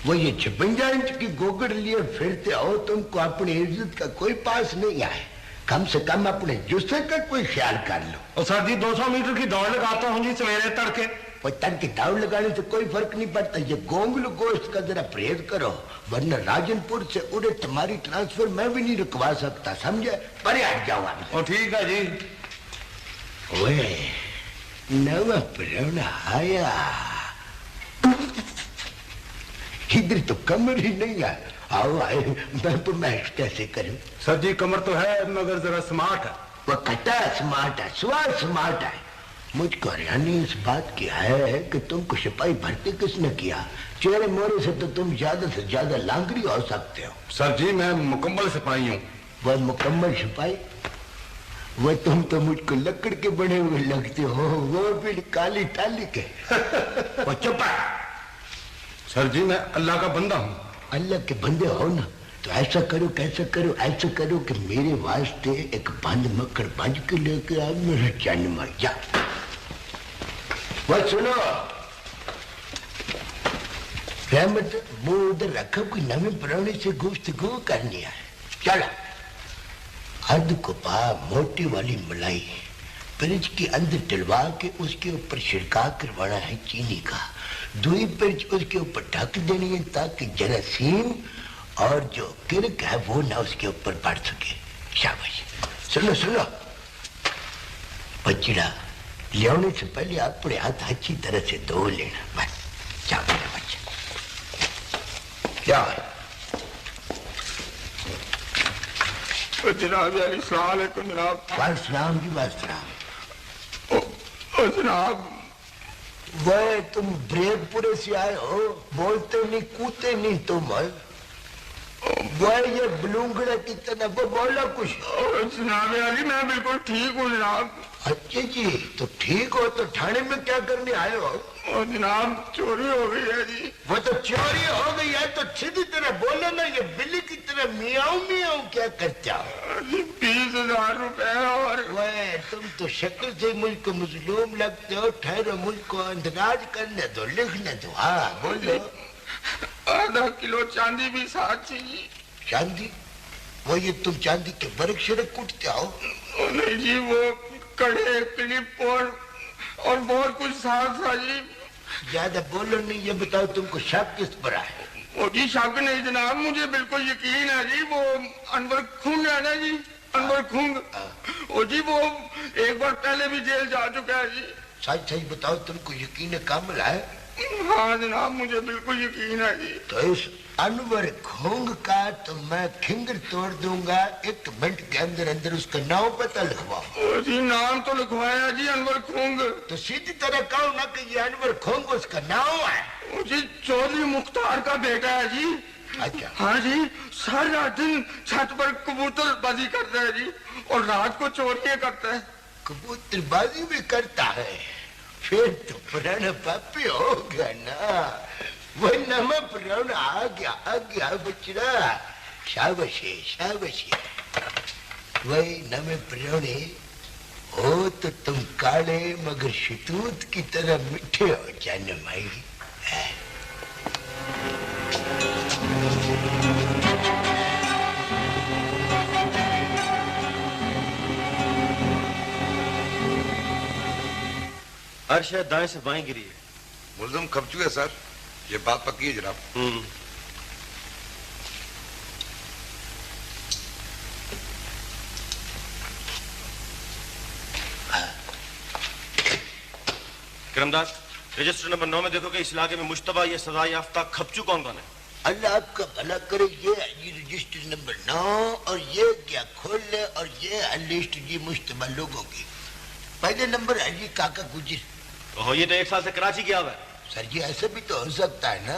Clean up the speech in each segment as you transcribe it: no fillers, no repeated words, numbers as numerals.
وہ یہ 56 इंच की गोगड़ लिए फिरते हो, तुमको अपनी इज्जत का कोई पास नहीं आए। कम से कम अपने जुस्से का कोई ख्याल कर लो। और सर जी 200 मीटर की दौड़ लगाता हूँ जी सवेरे तड़के। वो तड़के दौड़ लगाने से कोई फर्क नहीं पड़ता। ये गोंगलू गोश्त का जरा परहेज करो, वरना राजनपुर से उड़े तुम्हारी ट्रांसफर मैं भी नहीं रुकवा सकता, समझे? परे हट जाओ आप। ओ ठीक है जी। ओए नवा प्राहुणा आया, इधर तो कमर ही नहीं है। आओ आए, मैं तो मैच कैसे करूं? सर जी कमर तो है मगर जरा स्मार्ट है। वो कटा स्मार्ट है, स्वाद स्मार्ट है। मुझको हैरानी इस बात की है कि तुमको सिपाही भर्ती किसने किया? चेहरे मोहरे से तो तुम ज्यादा से ज्यादा लांगड़ी हो सकते हो। सर जी मैं मुकम्मल सिपाही हूँ। वह मुकम्मल सिपाही? वह तुम तो मुझको लकड़ के बने हुए लगते हो, वो भी काली टाली के। वो चुप है। सर जी मैं अल्लाह का बंदा हूँ। अल्लाह के बंदे हो ना, तो ऐसा करो, कैसा करो, ऐसा करो कि मेरे वास्ते एक बंद मक्खन बांध के लेके आ, मेरा चैन मर जा। वो सुनो रहमत, वो उधर रखा, कोई नवे प्राणी से गुफ्तगू करनी है। चलो हद को पा मोटी वाली मलाई पिरच के अंदर डलवा के उसके ऊपर छिड़का करवाना है चीनी का। दुई पिरच उसके ऊपर ढक देनी है ताकि जरासीम और जो किरक है वो ना उसके ऊपर बढ़ सके। शाबाश। सुनो सुनो, बच्चा लियाने से पहले अपने हाथ अच्छी तरह से धो लेना। बस जाओ मेरा बच्चा। क्या है? जनाब अस्सलाम वालेकुम जनाब। वालेकुम जी वालेकुम। जनाब वह तुम ब्रेकपुरे से आए हो, बोलते नहीं कूदते नहीं तुम। वह ये बलूंगड़ा की तरह वो बोला कुछ। जनाब अली मैं बिल्कुल ठीक हूँ जनाब। अच्छा जी, तो ठीक हो तो थाने में क्या करने आए हो? और जनाब चोरी हो गई है जी। वो तो चोरी हो गई है तो सीधी तरह बोलो ना, ये बिल्ली की तरह मियाऊं मियाऊं क्या करता हो? 20,000 रुपए। और वह तुम तो शक्ल से मुझको मजलूम लगते हो। ठहरो, मुझको अंदराज करने दो, लिखने दो। हाँ बोलो। आधा किलो चांदी भी साथ चाहिए। चांदी? वो ये तुम चांदी के बरक शरक कूटते हो? नहीं जी, वो कड़े क्लिप और बहुत कुछ साथ था जी। ज्यादा बोलो नहीं। ये बताओ तुमको शक किस पर है? वो जी शक नहीं जनाब, मुझे बिल्कुल यकीन है जी। वो अनवर खुंग है ना जी, अनवर खुंग। वो जी वो एक बार पहले भी जेल जा चुका है जी। सच सच बताओ, तुमको यकीन कामिल है? हाँ जनाब मुझे बिल्कुल यकीन है जी। तो इस अनवर खुंग का तो मैं खिंगर तोड़ दूंगा। 1 मिनट के अंदर अंदर उसका नाम पता लिखवाओ। जी नाम तो लिखवाया जी, अनवर खुंग। तो सीधी तरह कहो ना कि ये अनवर खुंग उसका नाम है। जी चौधरी मुख्तार का बेटा है जी। अच्छा। हाँ जी, सारा दिन छत पर कबूतरबाजी करता है जी, और रात को चोरियां करता है। कबूतरबाजी भी करता है? फिर तो पुराना पापी हो गया ना। वही नमा पुराना आ गया बचरा। शाबाशी शाबाशी। वही नमे पुराने हो तो तुम काले मगर शतूत की तरह मीठे हो जाने माई। हर शायद दाएं से बाएं गिरी है। मुल्ज़िम खपचू है सर, ये बात पक्की है जनाब। करमदास, रजिस्टर नंबर 9 में देखो कि इस इलाके में मुश्तबा या सजा याफ्ता खपचू कौन कौन है। अल्लाह आपका भला करे। ये रजिस्टर नंबर 9 और ये क्या खोल ले, और ये है लिस्ट जी मुश्तबा लोगों की। पहले नंबर है जी काका गुजर। ओहो, ये तो 1 साल से कराची गया हुआ है। सर जी ऐसा भी तो हो सकता है ना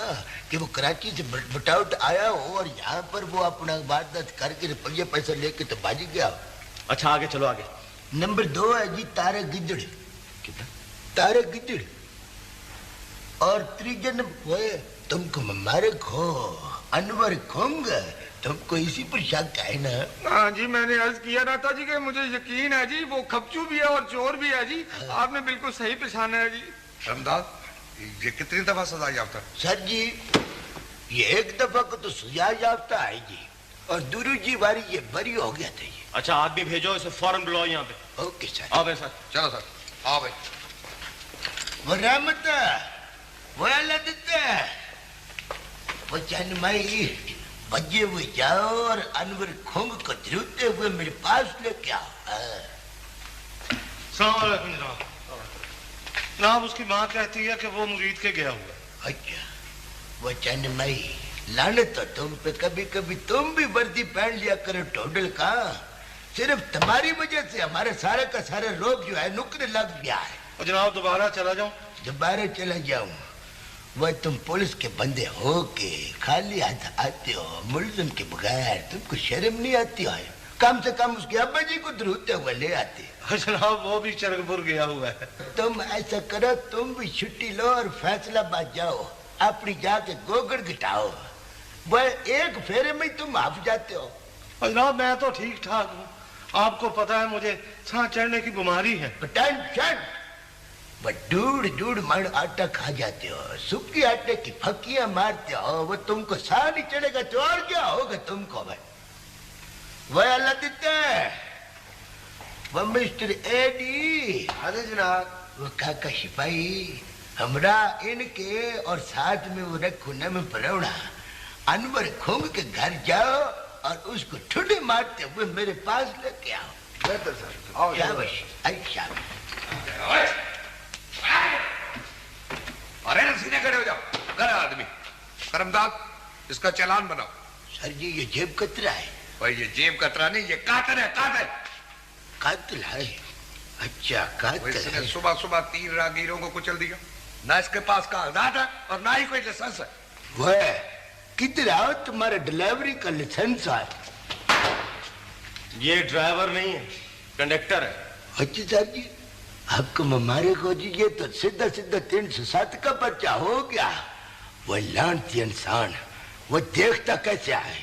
कि वो कराची से बटाउट आया हो और यहाँ पर वो अपना वारदात करके रुपये पैसा लेके तो भाजी गया हो। अच्छा आगे चलो आगे। नंबर 2 है जी तारे गिद्दड़। कितना? तारे गिद्दड़। और तीसरा नंबर है तुमको मुबारक हो अनवर खुंग। तुमको इसी पर शक है ना? हाँ जी, मैंने अर्ज किया ना था जी कि मुझे यकीन है जी वो खपचू भी है और चोर भी है जी। आपने बिल्कुल सही पहचाना है जी। रमदास ये कितनी दफा सजा याफ्ता? सर जी ये एक दफा को तो सजा याफ्ता है जी, और दूसरी बारी ये बरी हो गया था ये। अच्छा आदमी भेजो, इसे फौरन बुलाओ यहाँ पे। Okay sir. आओ भाई सर। चलो सर, आओ भाई। वो रहमत, वो अल्लाह देता है, वो चैन माई बजे हुए जाओ और अनवर खोंग को धुलते हुए मेरे पास लेके आओ। सलाम अलैकुम जनाब। जनाब उसकी माँ कहती है कि वो मुरीद के गया हुआ। अच्छा, वो चैन माई लानत तो तुम पे, कभी कभी तुम भी वर्दी पहन लिया करो टोडल का। सिर्फ तुम्हारी वजह से हमारे सारे का सारा रोग जो है नुक्र लग गया है। और जनाब दोबारा चला जाऊं? दोबारा चला जाऊं? वह तुम पुलिस के बंदे हो के खाली हाथ आते हो मुल्जिम के बगैर, तुमको शर्म नहीं आती है? कम से कम उसके अब्बा जी को धरूते हुए ले आते। जनाब वो भी चरगपुर गया हुआ है। तुम ऐसा करो, तुम भी छुट्टी लो और फैसलाबाद जाओ, अपनी जाके गोगड़ घटाओ। वह एक फेरे में तुम हाफ जाते हो। और जनाब मैं तो ठीक ठाक हूँ, आपको पता है मुझे सांस चढ़ने की बीमारी है। टेंशन, वह दूर मन आटा खा जाते हो, सूखी आटे की फकियां मारते हो, वो तुमको साह नहीं चढ़ेगा तो और क्या होगा तुमको भाई। वह अल्लाह देता है, वह मिस्टर एडी। अरे जनाब, वो काका सिपाही, हमरा इनके और साथ में वो रखो न में परौना अनवर खोंग के घर जाओ और उसको ठुडे मारते हुए मेरे पास लेके आओ। बेहतर सर, आओ। शाबाश, अच्छा। अरे ना सीने खड़े हो जाओ, गया आदमी। करमदाद, इसका चालान बनाओ। सर जी ये जेब कतरा है। भाई ये जेब कतरा नहीं, ये कातर है, कातर। कातिल है? अच्छा कातिल इसने है। सुबह सुबह 3 राहगीरों को कुचल दिया। ना इसके पास कागजात है और ना ही कोई लाइसेंस है। वह किधर आओ, तुम्हारा डिलीवरी का लाइसेंस है? ये ड्राइवर नहीं है, कंडक्टर है। अच्छा साहब जी, आपको हमारे को जी ये तो सीधा 307 का पर्चा हो गया। वो लानती इंसान, वो देखता कैसे है?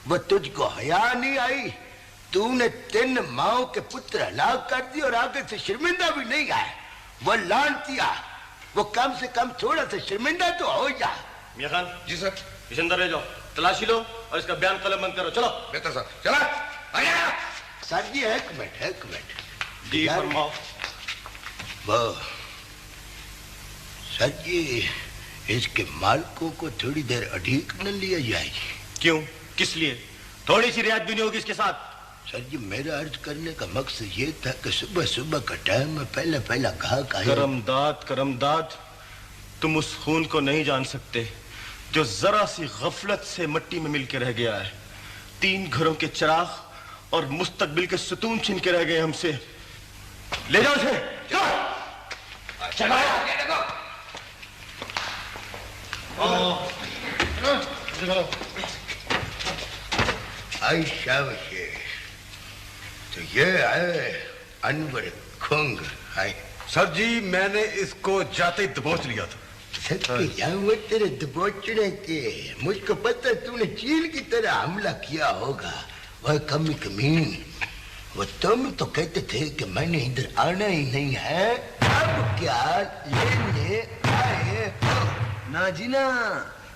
वो तुझको हया नहीं आई? तूने 3 माओ के पुत्र हलाक कर दिए और आगे से शर्मिंदा भी नहीं आए। वो लानतिया, वो कम से कम थोड़ा सा शर्मिंदा तो हो जा। मियां खान जी सर। इस अंदर ले जाओ, तलाशी लो और इसका बयान कलम बंद करो। चलो। बेहतर सर, चला। सर जी एक मिनट। जी फरमाओ। वो सर जी, इसके मालकों को थोड़ी देर अड़ीक न लिया जाए? क्यों, किस लिए? थोड़ी सी रियायत भी नहीं होगी इसके साथ? सर जी मेरा अर्ज करने का मकसद ये था कि सुबह सुबह का टाइम में पहला घाक आए। करमदाद, तुम उस खून को नहीं जान सकते जो जरा सी गफलत से मिट्टी में मिल के रह गया है। 3 घरों के चिराग और मुस्तकबिल के सुतून छीन के रह गए हमसे। ले जाओ उसे। चलो। आई शाबाश, तो ये है अनवर खोंग है। सर जी मैंने इसको जाते ही दबोच लिया था। सत्य जाऊँ तेरे दबोचने के, मुझको पता तूने चील की तरह हमला किया होगा। वह कमीन, वो तुम तो कहते थे कि मैंने इधर आना ही नहीं है, अब क्या लेने आए हो? ना जी ना,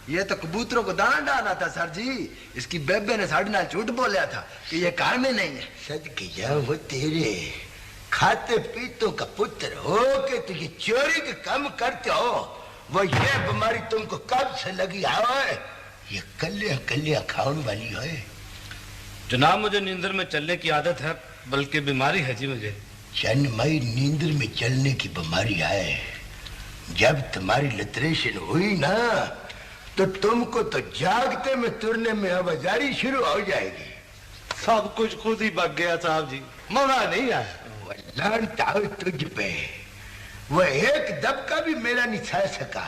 ये तो कबूतरों को दाना डाला था सर जी। इसकी बेबे ने साढ़े नाल झूठ बोला था कि ये घर में नहीं है। सदके जाऊँ तेरे खाते पीतों का पुत्र हो के तो ये चोरी के काम करते हो। वो ये बीमारी तुमको कब से लगी है? ये कलिया खाने वाली है। जनाब मुझे नींदर में चलने की आदत है, बल्कि बीमारी है जी मुझे। मई नींदर में चलने की बीमारी है। जब तुम्हारी लिटरेशन हुई ना तो तुमको तो जागते में तुरने में आवाजारी शुरू हो जाएगी। सब कुछ खुद ही बग गया साहब जी, मजा नहीं आया। लानत हो तुझ पे, वो एक दबका भी मेरा नहीं सह सका।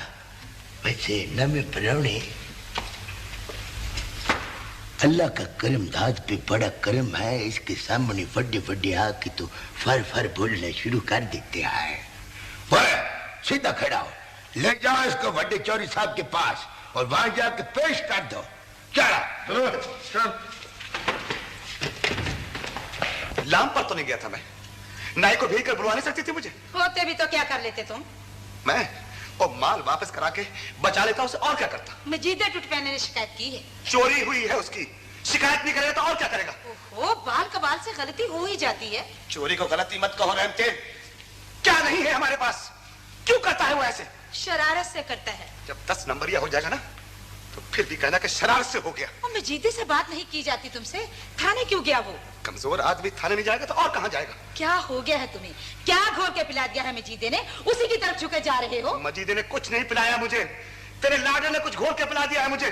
वैसे नमे परौने, अल्लाह का करम दाद पे बड़ा करम है। इसके सामने फड्डे आके तो फर बोलना शुरू कर देते हैं। वो सीधा खड़ा हो, ले जाओ इसको वड्डे चौरी साहब के पास और वहां जाके पेश कर दो। चला। लाम पर तो नहीं गया था मैं, नाई को भेज कर बुलवा नहीं सकती थी मुझे? होते भी तो क्या कर लेते तुम? और माल वापस करा के बचा लेता उसे, और क्या करता। मजीदे टुटपैने ने शिकायत की है। चोरी हुई है उसकी, शिकायत नहीं करेगा तो और क्या करेगा। ओहो, बाल कबाल से गलती हो ही जाती है। चोरी को गलती मत कहो रहमते, क्या नहीं है हमारे पास, क्यों करता है वो ऐसे। शरारत से करता है। जब 10 नंबरिया हो जाएगा ना तो फिर भी कहना कि शरारत से हो गया। और मजीदे से बात नहीं की जाती तुमसे, थाने क्यों गया वो। कमजोर आदमी थाने नहीं जाएगा तो और कहाँ जाएगा। क्या हो गया है तुम्हें, क्या घोर के पिला दिया है मजीदे ने, उसी की तरफ झुके जा रहे हो। मजीदे ने कुछ नहीं पिलाया मुझे, तेरे लाडे ने कुछ घोर के पिला दिया है मुझे।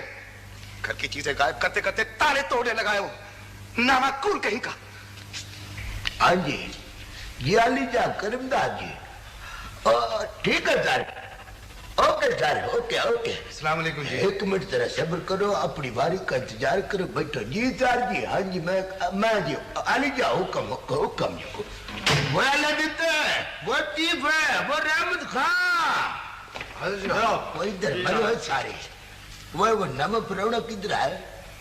घर की चीजें गायब करते करते ताले तोड़ने लगाए हो, नामाकूल कहीं का। हाँ जी, ये आलीजा करमदाद जी। ठीक है sir, okay sir, okay okay. अस्सलाम वालेकुम जी। एक मिनट जरा सब्र करो, अपनी बारी का इंतजार करो, बैठो। जी सर जी, हाँ जी, मैं जी आलीजा, हुक्म हुक्म जी। वो ललित है, वो चीफ है, वो रहमत खां। वो इधर मरो सारे। वो नवा परौना किधर है।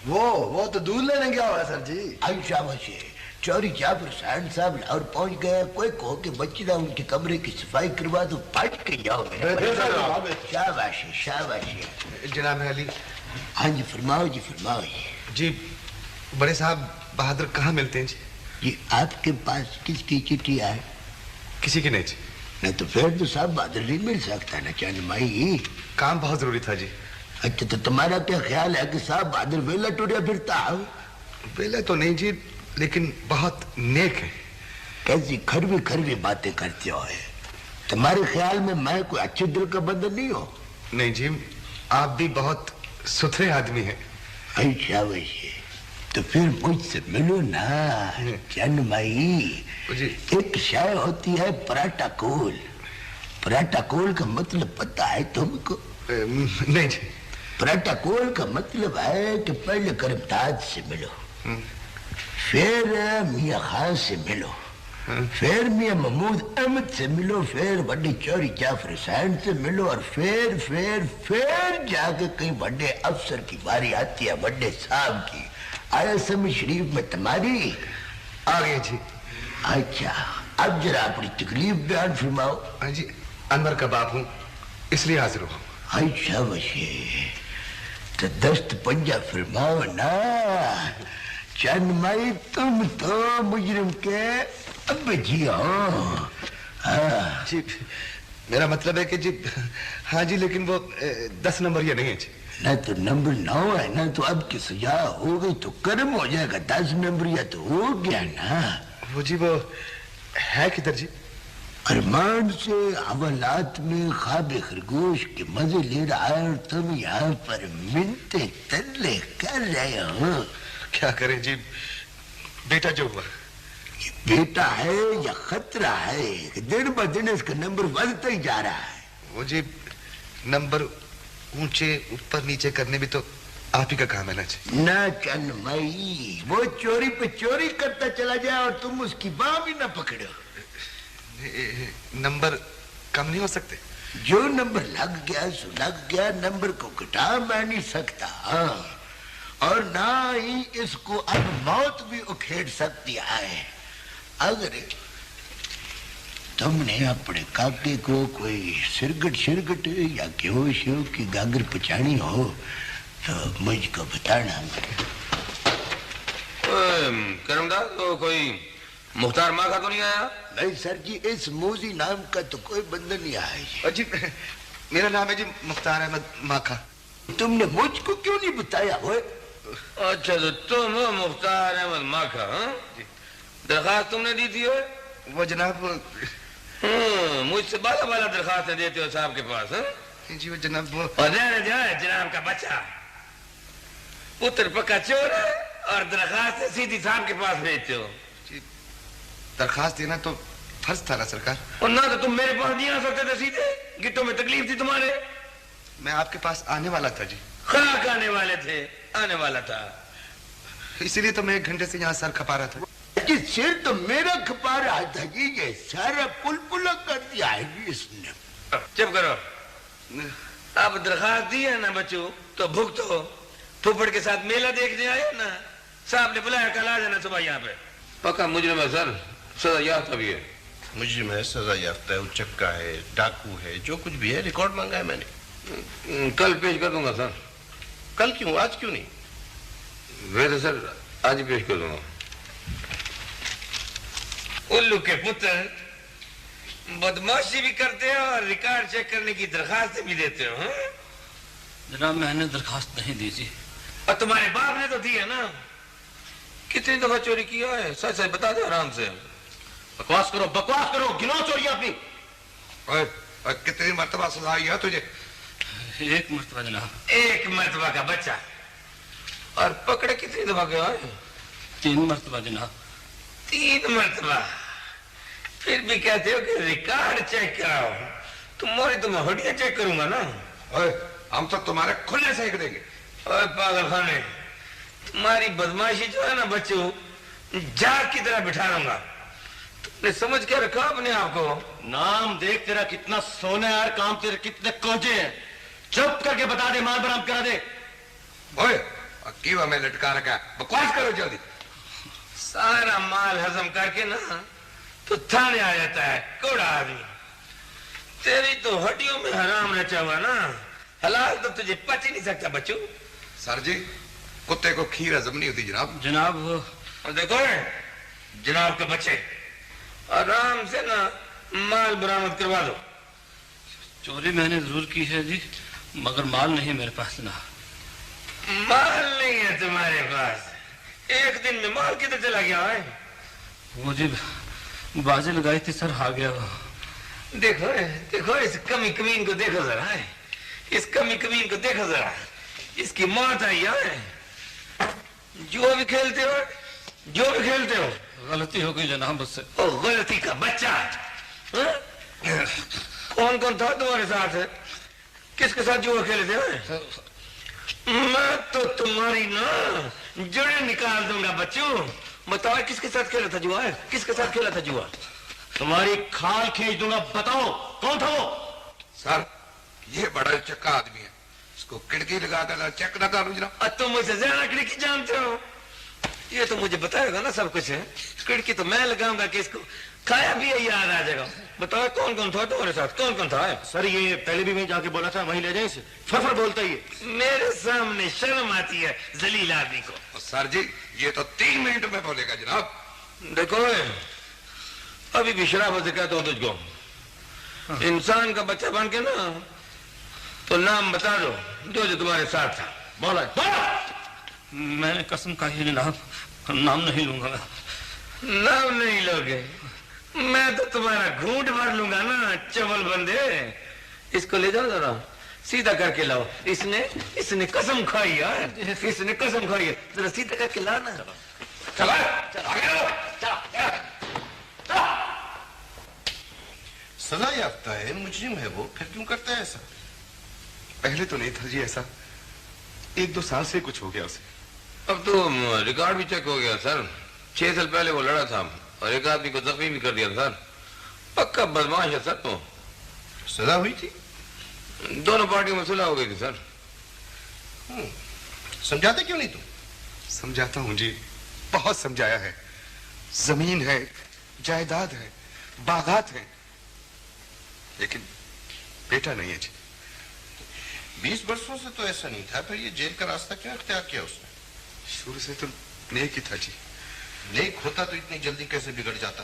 वो तो दूध लेने गया हुआ सर जी। अच्छा वैसे चौरी जाफर साहब साहब लाहौर पहुंच गए, कोई कहो कि बच्चीदा उनके कमरे की सफाई करवा दो, पट के जाओ। शाबाशी शाबाशी। जनाब अली। हाँ जी फरमाओ जी, फरमाओ जी। बड़े साहब बहादुर कहाँ मिलते हैं जी। जी आपके पास किसकी चिट्ठी है। किसी की नहीं जी। नहीं तो फिर तो साहब बहादुर नहीं मिल सकता ना चंद माई। काम बहुत जरूरी था जी। अच्छा तो तुम्हारा क्या ख्याल है कि साहब बहादुर वेला टुरिया फिरता। वेला तो नहीं जी, लेकिन बहुत नेक है। कैसी खरवी खरवी बातें करते हो। तुम्हारे ख्याल में मैं कोई अच्छे दिल का बंदा नहीं हो। नहीं जी, आप भी बहुत सुथरे आदमी हैं। अच्छा वैसे तो फिर मुझसे मिलो ना चंद माई। एक शाय होती है पराठा कोल। पराठा कोल का मतलब पता है तुमको। नहीं जी। पराठा कोल का मतलब है कि पहले करमताज से मिलो, फिर मियाँ खान से मिलो, फिर मियाँ महमूद अहमद से मिलो, फिर बड़े चौरी जाफर हुसैन से मिलो, और फिर जाके कहीं बड़े अफसर की बारी आती है, बड़े साहब की। आया समझ शरीफ में तुम्हारी। आ गए जी। अच्छा अब जरा अपनी तकलीफ बयान फरमाओ। हाँ जी, अनवर का बाप हूँ इसलिए हाजिर हूँ। अच्छा वैसे तो दस्त पंजा फरमाओ ना चंद माई, तुम तो मुजरिम के अब जी हो। जी मेरा मतलब है कि जी हाँ जी, लेकिन वो 10 नंबर ये नहीं है जी। ना तो नंबर 9 है ना, तो अब की सजा हो गई तो कर्म हो जाएगा। 10 नंबर या तो हो गया ना। वो जी वो है किधर जी। अरमान से हवालात में ख्वाब खरगोश के मजे ले रहा है, और तुम यहाँ पर मिनते तरले कर रहे हो। क्या करें जी, बेटा जो हुआ। ये बेटा है या खतरा है, दिन ब दिन इसका नंबर बढ़ता ही जा रहा है। वो जी नंबर ऊंचे ऊपर नीचे करने भी तो आप ही का काम है ना जी। ना चल मई, वो चोरी पे चोरी करता चला जाए और तुम उसकी बाह भी ना पकड़ो। नंबर कम नहीं हो सकते। जो नंबर लग गया सो लग गया, नंबर को घटा मैं नहीं सकता। और ना ही इसको अब मौत भी उखेड़ सकती है। अगर तुमने अपने काके को कोई सिरगट या बेहोश की गागर पचानी हो तो मुझको बताना। करमदास तो कोई मुख्तार माँ का तो नहीं आया। नहीं सर जी, इस मोजी नाम का तो कोई बंदा नहीं आया जी। मेरा नाम है जी मुख्तार अहमद माखा। तुमने मुझको क्यों नहीं बताया हो। अच्छा तो तुम हो मुख्तार अहमद माखा। दरखास्त तुमने दी थी। वो जनाब मुझसे बाला बाला दरखास्तें देते हो साहब के पास। जी वो जनाब वो और जनाब का बच्चा पुत्र पक्का चोर है और दरखास्त सीधी साहब के पास भेजते हो। दरखास्त देना तो फर्ज था ना सरकार। और ना तो तुम मेरे पास नहीं आ सकते थे सीधे, गिट्टों में तकलीफ थी तुम्हारे। मैं आपके पास आने वाला था जी। खाक आने वाले थे, आने वाला था, इसीलिए तो मैं 1 घंटे से यहाँ सर खपा रहा था। जी सिर तो मेरा खपा रहा था जी, ये सारा पुलपुला कर दिया है जी इसने। चुप करो। अब दरखास्त दी है ना बच्चों तो भुगतो। फुफड़ के साथ मेला देखने आए ना, साहब ने बुलाया, कल आ जाना सुबह यहाँ पे। पक्का मुजरिम है सर, सजा याद तभी है। मुजरिम है, सजा याफ्ता है, उचक्का है, डाकू है, जो कुछ भी है, रिकॉर्ड मांगा है मैंने। कल पेश कर दूंगा सर। कल क्यों, आज क्यों नहीं? वैसे सर आज ही पेश कर दूंगा। उल्लू के पुत्र, बदमाशी भी करते हो और रिकॉर्ड चेक करने की दरखास्त भी देते हो। हाँ? जनाब मैंने दरखास्त नहीं दी जी। और तुम्हारे बाप ने तो दी है ना। कितनी दफा चोरी किया है, सच सच बता दो आराम से। बकवास करो, गिनो चोरियां अपनी। और कितनी मर्तबा सजा हुई है तुझे? एक मरतबा जनाब। एक मर्तबा का बच्चा। और पकड़े कितनी दफा गया है? 3 मरतबा जनाब। 3 मरतबा। फिर भी कहते हो कि रिकॉर्ड चेक कराओ। तुम्हारी तो मैं हड्डियां चेक करूंगा ना। हम तो तुम्हारे खुले सेक देंगे। ओए पागल खाने, तुम्हारी बदमाशी जो है ना बच्चों, जाग की तरह बिठा लूंगा। तुमने समझ के रखा अपने आप को? नाम देख तेरा कितना सोना है, काम तेरे कितने कोजे हैं। चुप करके बता दे, माल बरामद करा दे। ओए क्यों हमें लटका रखा है? बकवास करो जल्दी। सारा माल हजम करके ना तो थाने आ जाता है कोड़ा आदमी। तेरी तो हड्डियों में हराम रचा हुआ ना, हलाल तो तुझे पच ही नहीं सकता बच्चों। सर जी, कुत्ते को खीर हजम नहीं होती जनाब। जनाब और देखो जनाब के बच्चे, आराम से ना माल बरामद करवा दो। चोरी मैंने जरूर की है जी, मगर माल नहीं मेरे पास जनाब। माल नहीं है तुम्हारे पास? एक दिन में माल किधर चला गया है? वो जी बाजी लगाई थी सर, आ गया वो। देखो देखो इस कमी कमीन को देखो जरा, इस कमी कमीन को देखो जरा। इसकी मौत आई है। जो भी खेलते हो गलती हो गई जनाब मुझसे। ओ गलती का बच्चा। कौन कौन था तुम्हारे साथ? किसके साथ जुआ खेले थे? मैं तो तुम्हारी ना जड़ें निकाल दूंगा बच्चों। बताओ किसके साथ खेला था जुआ? किसके साथ खेला था जुआ? तुम्हारी खाल खींच दूंगा। बताओ कौन था वो? सर ये बड़ा चक्का आदमी है, इसको खिड़की लगा देना, चेक ना करो जनाब। और तुम मुझसे ज्यादा खिड़की जानते हो। ये तो मुझे बताएगा ना सब कुछ है। खिड़की तो मैं लगाऊंगा कि इसको खाया भी याद आ जाएगा। बताओ कौन कौन था तुम्हारे साथ? कौन कौन था? सर ये पहले भी मैं जाके बोला था, वहीं ले जाए इसे। फर बोलता ही है। मेरे सामने शर्म आती है जलील आदमी को। सर जी ये तो 3 मिनट में बोलेगा जनाब। देखो अभी भी शराब से कहता हूं तुझको, इंसान का बच्चा बन के ना तो नाम बता दो जो तुम्हारे साथ था। बोला मैंने कसम खाई जनाब, नाम नहीं लूंगा मैं। नाम नहीं लोगे? मैं तो तुम्हारा घूंट भर लूंगा ना चवल बंदे। इसको ले जाओ जरा, सीधा करके लाओ। इसने कसम खाई है, इसने कसम खाई है। जरा सीधा करके ला ना। चला सजा याफ्ता है, मुजरिम है वो, फिर क्यों करता है ऐसा? पहले तो नहीं था जी ऐसा, 1-2 साल से कुछ हो गया उसे। अब तो रिकॉर्ड भी चेक हो गया सर। 6 साल पहले वो लड़ा था और एक आदमी को जख्मी भी कर दिया सर। पक्का बदमाश है सर। तो सजा हुई थी? दोनों पार्टियों में सुलह हो गई थी सर। समझाते क्यों नहीं तुम? समझाता हूं जी, बहुत समझाया है। जमीन है, जायदाद है, बागात है, लेकिन बेटा नहीं है जी। 20 वर्षों से तो ऐसा नहीं था, फिर ये जेल का रास्ता क्यों अख्तियार किया उसने? शुरू से तो नेक ही था जी। नेक होता तो इतनी जल्दी कैसे बिगड़ जाता?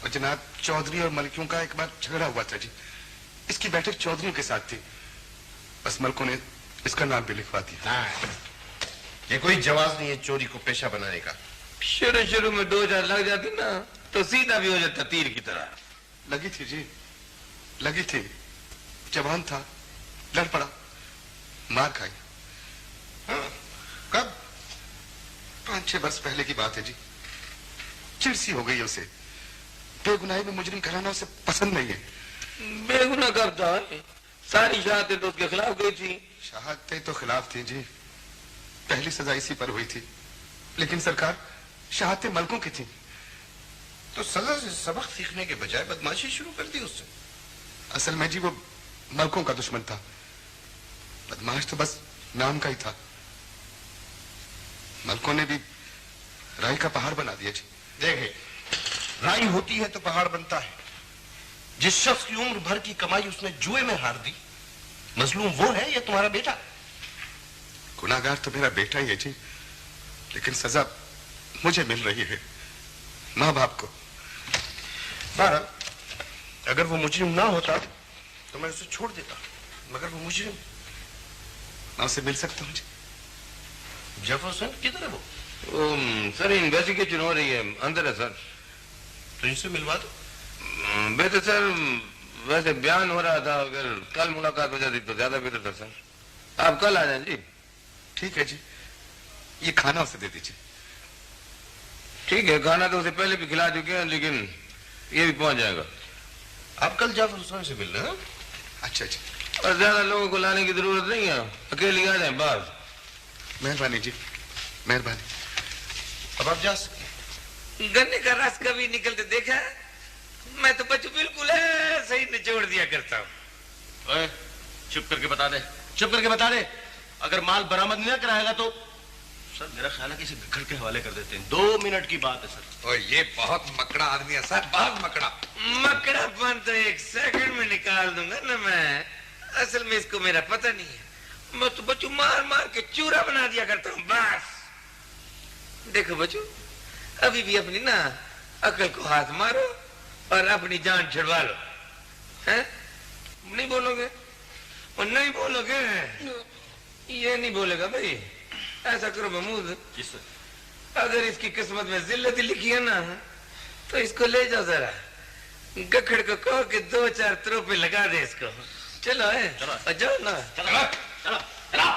और जनाब चौधरी और मलकियों का एक बार झगड़ा हुआ था जी। इसकी बैठक चौधरियों के साथ थी, बस मलकों ने इसका नाम भी लिखवा दिया। ये कोई जवाब नहीं है चोरी को पेशा बनाने का। शुरू में 2-4 लग जाती ना तो सीधा भी हो जाता तीर की तरह। लगी थी जी, लगी थी। जवान था, लड़ पड़ा, मार खाई। हाँ, कब? 5-6 वर्ष पहले की बात है जी। चिड़सी हो गई उसे। बेगुनाही में मुजरिम कराना उसे पसंद नहीं है। बेगुनाह कब था? सारी शहादतें तो उसके खिलाफ गई थी। शहादतें तो खिलाफ थी जी, पहली सजा इसी पर हुई थी। लेकिन सरकार, शहादतें मलकों की थी। तो सजा से सबक सीखने के बजाय बदमाशी शुरू कर दी उससे। असल में जी वो मलकों का दुश्मन था, बदमाश तो बस नाम का ही था। मलकों ने भी राई का पहाड़ बना दिया जी। देखे, राई होती है तो पहाड़ बनता है। जिस शख्स की उम्र भर की कमाई उसने जुए में हार दी, मजलूम वो है या तुम्हारा बेटा? गुनाहगार तो मेरा बेटा ही है जी, लेकिन सजा मुझे मिल रही है, माँ बाप को। बहरहाल, अगर वो मुजरिम ना होता तो मैं उसे छोड़ देता, मगर वो मुजरिम। मैं उससे मिल सकता हूँ जी? जफर हुसैन किधर है वो? सर इन्वेस्टिगेशन हो रही है, अंदर है सर। तो इनसे मिलवा दो। बेहतर सर, वैसे बयान हो रहा था, अगर कल मुलाकात हो जाती तो ज्यादा बेहतर था सर। आप कल आ जाएं जी। ठीक है जी, ये खाना उसे दे दीजिए। ठीक है, खाना तो उसे पहले भी खिला चुके हैं, लेकिन ये भी पहुंच जाएगा। आप कल जाफर हुसैन से मिलना है? अच्छा जी। और ज्यादा लोगों को लाने की जरूरत नहीं है, अकेले आ जाए बस। मेहरबानी जी, मेहरबानी। अब आप जा सकते। गन्ने का रस कभी निकलते देखा? मैं तो बच्चों बिल्कुल सही निचोड़ दिया करता हूँ। ओए, चुप करके बता दे, चुप करके बता दे। अगर माल बरामद नहीं कराएगा तो सर मेरा ख्याल है कि इसे घर के हवाले कर देते हैं। 2 मिनट की बात है सर। और ये बहुत मकड़ा आदमी है सर, बहुत मकड़ा। मकड़ापन तो 1 सेकंड में निकाल दूंगा ना मैं। असल में इसको मेरा पता नहीं है, मैं तो बच्चों मार मार के चूरा बना दिया करता हूँ बस। देखो बच्चों, अभी भी अपनी ना अकल को हाथ मारो और अपनी जान छुड़वा लो। हैं? नहीं बोलोगे? और नहीं बोलोगे? ये नहीं बोलेगा भाई। ऐसा करो महमूद, अगर इसकी किस्मत में जिल्लत लिखी है ना, तो इसको ले जाओ जरा, गखड़ को कहो कि 2-4 त्रोपे लगा दे इसको। चलो है, जाओ ना। चलो चलो चलो।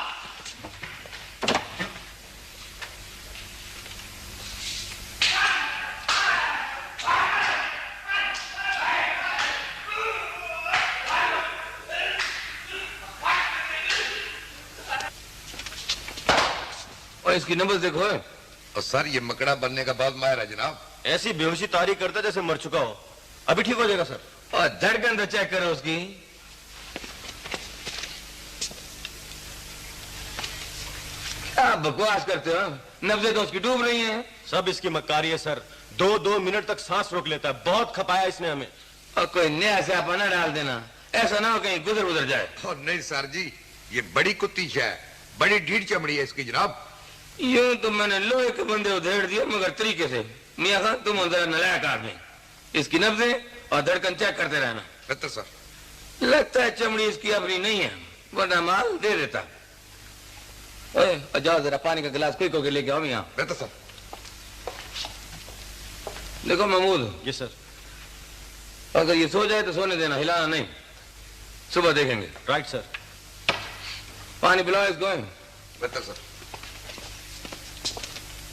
और इसकी नंबर देखो। और सर ये मकड़ा बनने का बहुत माहिर है जनाब। ऐसी बेहोशी तारी करता जैसे मर चुका हो। अभी ठीक हो जाएगा सर। और धड़कन तो चेक करो उसकी। क्या बकवास करते हो? नब्जें तो उसकी डूब रही हैं। सब इसकी मक्कारी है सर। 2-2 मिनट तक सांस रोक लेता है। बहुत खपाया इसने हमें। और कोई नया स्यापा ना डाल देना, ऐसा ना हो कहीं गुजर उधर जाए। और नहीं सर जी, ये बड़ी कुत्ती है, बड़ी ढीठ चमड़ी है इसकी जनाब। यूं तो मैंने लोहे के बंदे उधेड़ दिए, मगर तरीके से। मियां खान तुम अंदर नलायक आदमी, इसकी नब्जें और धड़कन चेक करते रहना। बेहतर सर। लगता है चमड़ी इसकी अपनी नहीं है, वरना माल दे देता। ओए जाओ जरा पानी का गिलास कोई को लेके आओ मियां। बेहतर सर। देखो महमूद। जी सर। अगर ये सो जाए तो सोने देना, हिलाना नहीं। सुबह देखेंगे। Right sir. पानी पिलाओ इसको। बेहतर सर।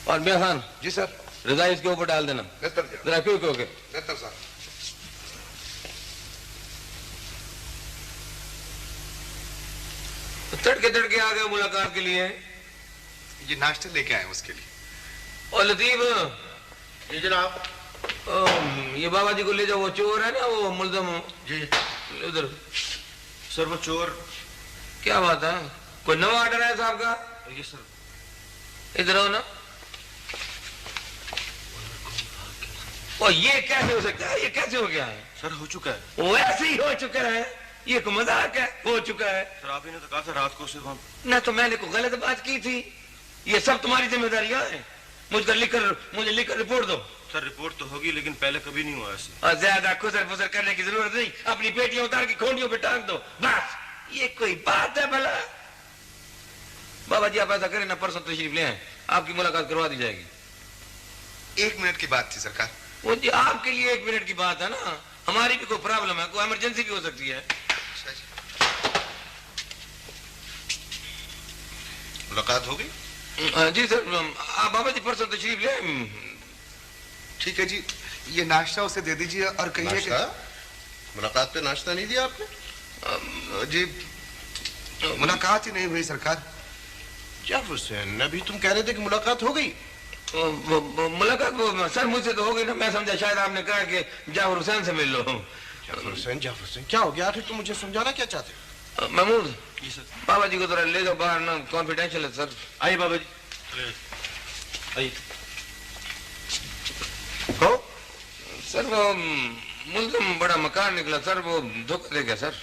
और मियां खान। जी सर। रजाई इसके ऊपर डाल देना। बेहतर जरा क्यों के। बेहतर सर। तड़के तड़के आ गए मुलाकात के लिए। ये नाश्ते लेके आए उसके लिए। और लतीफ। जी जनाब। ये बाबा जी को ले जाओ, वो चोर है ना, वो मुल्जम। जी उधर। सर वो चोर। क्या बात है? कोई नवा ऑर्डर है साहब का? ये सर। इधर आओ ना। और ये कैसे हो सकता है? ये कैसे हो गया है? सर हो चुका है। वो ऐसे ही हो चुका है। ये को मजाक है, हो चुका है। सर आप ही ने तो कहा था रात को सिर्फ हम। ना तो मैंने को गलत बात की थी। ये सब तुम्हारी जिम्मेदारियां हैं। मुझे लिखकर रिपोर्ट दो। सर रिपोर्ट तो होगी, लेकिन पहले कभी नहीं हुआ ऐसे। और ज्यादा खुसर फुसर करने की जरूरत नहीं। अपनी पेटियां उतार के खोंडियों पे टांग दो बस। ये कोई बात है भला? बाबा जी आप ऐसा करें ना, परसों तशरीफ ले आए, आपकी मुलाकात करवा दी जाएगी। 1 मिनट की बात थी सरकार। वो जी आपके लिए 1 मिनट की बात है ना, हमारी भी कोई प्रॉब्लम है, कोई इमरजेंसी भी हो सकती है। मुलाकात हो गई? जी सर। आप बाबा जी परसों तशरीफ ले। ठीक है जी, ये नाश्ता उसे दे दीजिए और कहिए कि मुलाकात पे नाश्ता नहीं दिया आपने? जी मुलाकात ही नहीं हुई सरकार। जाफर हुसैन, अभी तुम कह रहे थे कि मुलाकात हो गई। मुलाकात सर मुझसे तो हो गई ना, मैं समझा शायद आपने कहा कि जाफर हुसैन से मिल लो। जाफर हुसैन क्या हो गया? आखिर तुम मुझे समझाना क्या चाहते हो? महमूद। जी सर। बाबा जी को थोड़ा ले जाओ बाहर ना, कॉन्फिडेंशियल है सर। आइए बाबा जी, आइए। हो सर, वो मुल्ज़िम बड़ा मकान निकला सर, वो धोखा दे गया सर।